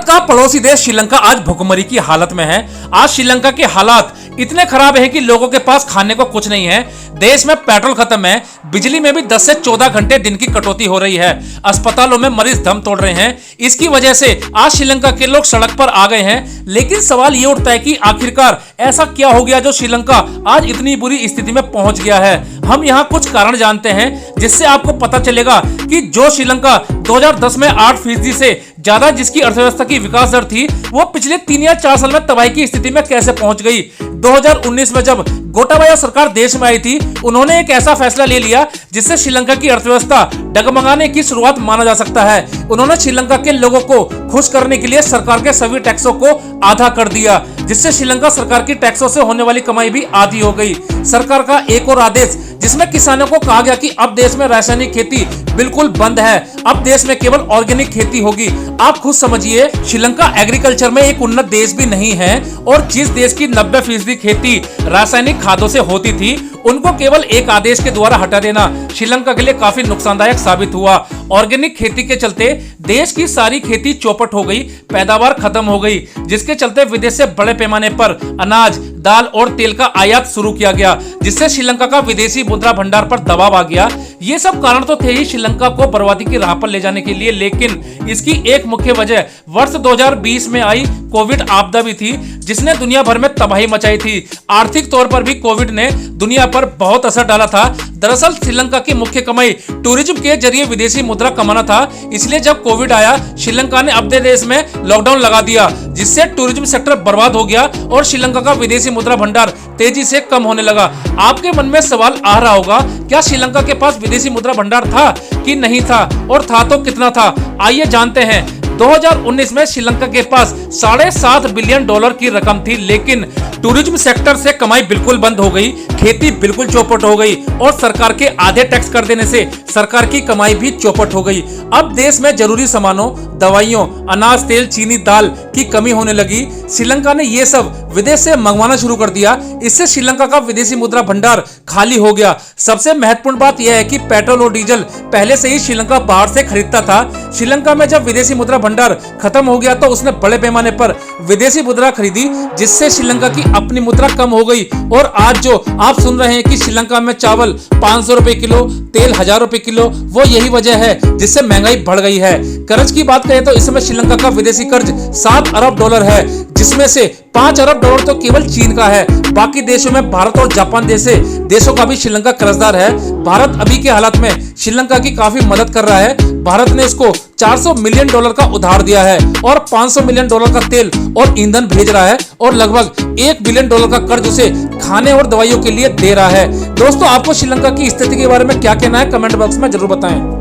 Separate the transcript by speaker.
Speaker 1: का पड़ोसी देश श्रीलंका आज भुखमरी की हालत में है। आज श्रीलंका के हालात इतने खराब हैं कि लोगों के पास खाने को कुछ नहीं है। देश में पेट्रोल खत्म है, बिजली में भी 10 से 14 घंटे दिन की कटौती हो रही है। अस्पतालों में मरीज दम तोड़ रहे हैं। इसकी वजह से आज श्रीलंका के लोग सड़क पर आ गए हैं। लेकिन सवाल ये उठता है कि आखिरकार ऐसा क्या हो गया जो श्रीलंका आज इतनी बुरी स्थिति में पहुंच गया है। हम यहाँ कुछ कारण जानते हैं जिससे आपको पता चलेगा कि जो श्रीलंका 2010 में 8% से ज्यादा जिसकी अर्थव्यवस्था की विकास दर थी, वो पिछले 3 या 4 साल में तबाही की स्थिति में कैसे पहुंच गई। 2019 में जब गोटाबाया सरकार देश में आई थी, उन्होंने एक ऐसा फैसला ले लिया जिससे श्रीलंका की अर्थव्यवस्था डगमगाने की शुरुआत माना जा सकता है। उन्होंने श्रीलंका के लोगों को खुश करने के लिए सरकार के सभी टैक्सों को आधा कर दिया, जिससे श्रीलंका सरकार की टैक्सों से होने वाली कमाई भी आधी हो गई। सरकार का एक और आदेश जिसमें किसानों को कहा गया कि अब देश में रासायनिक खेती बिल्कुल बंद है, अब देश में केवल ऑर्गेनिक खेती होगी। आप खुद समझिए, श्रीलंका एग्रीकल्चर में एक उन्नत देश भी नहीं है और जिस देश की 90% खेती रासायनिक खादों से होती थी, उनको केवल एक आदेश के द्वारा हटा देना श्रीलंका के लिए काफी नुकसानदायक साबित हुआ। ऑर्गेनिक खेती के चलते देश की सारी खेती चौपट हो गई, पैदावार खत्म हो गई, जिसके चलते विदेश से बड़े पैमाने पर अनाज, दाल और तेल का आयात शुरू किया गया, जिससे श्रीलंका का विदेशी मुद्रा भंडार पर दबाव आ गया। ये सब कारण तो थे ही श्रीलंका को बर्बादी की राह पर ले जाने के लिए, लेकिन इसकी एक मुख्य वजह वर्ष 2020 में आई कोविड आपदा भी थी, जिसने दुनिया भर में तबाही मचाई थी। आर्थिक तौर पर भी कोविड ने दुनिया पर बहुत असर डाला था। दरअसल श्रीलंका की मुख्य कमाई टूरिज्म के जरिए विदेशी मुद्रा कमाना था, इसलिए जब कोविड आया, श्रीलंका ने अपने देश में लॉकडाउन लगा दिया, जिससे टूरिज्म सेक्टर बर्बाद हो गया और श्रीलंका का विदेशी मुद्रा भंडार तेजी से कम होने लगा। आपके मन में सवाल आ रहा होगा, क्या श्रीलंका के पास विदेशी मुद्रा भंडार था कि नहीं था, और था तो कितना था? आइए जानते हैं। 2019 में श्रीलंका के पास $7.5 बिलियन की रकम थी, लेकिन टूरिज्म सेक्टर से कमाई बिल्कुल बंद हो गई, खेती बिल्कुल चौपट हो गई और सरकार के आधे टैक्स कर देने से सरकार की कमाई भी चौपट हो गई। अब देश में जरूरी सामानों, दवाइयों, अनाज, तेल, चीनी, दाल की कमी होने लगी। श्रीलंका ने ये सब विदेश से मंगवाना शुरू कर दिया। इससे श्रीलंका का विदेशी मुद्रा भंडार खाली हो गया। सबसे महत्वपूर्ण बात यह है कि पेट्रोल और डीजल पहले से ही श्रीलंका बाहर से खरीदता था। श्रीलंका में जब विदेशी मुद्रा भंडार खत्म हो गया तो उसने बड़े पैमाने पर विदेशी मुद्रा खरीदी, जिससे श्रीलंका की अपनी मुद्रा कम हो गई। और आज जो आप सुन रहे हैं कि श्रीलंका में चावल 500 रुपए किलो, तेल 1000 रुपए किलो, वो यही वजह है जिससे महंगाई बढ़ गई है। कर्ज की बात करें तो इस समय श्रीलंका का विदेशी कर्ज $7 अरब है, जिसमें से $5 अरब तो केवल चीन का है। बाकी देशों में भारत और जापान जैसे देशों का भी श्रीलंका कर्जदार है। भारत अभी के हालात में श्रीलंका की काफी मदद कर रहा है। भारत ने इसको $400 मिलियन का उधार दिया है और $500 मिलियन का तेल और ईंधन भेज रहा है और लगभग $1 बिलियन का कर्ज उसे खाने और दवाइयों के लिए दे रहा है। दोस्तों, आपको श्रीलंका की स्थिति के बारे में क्या कहना है, कमेंट बॉक्स में जरूर बताएं।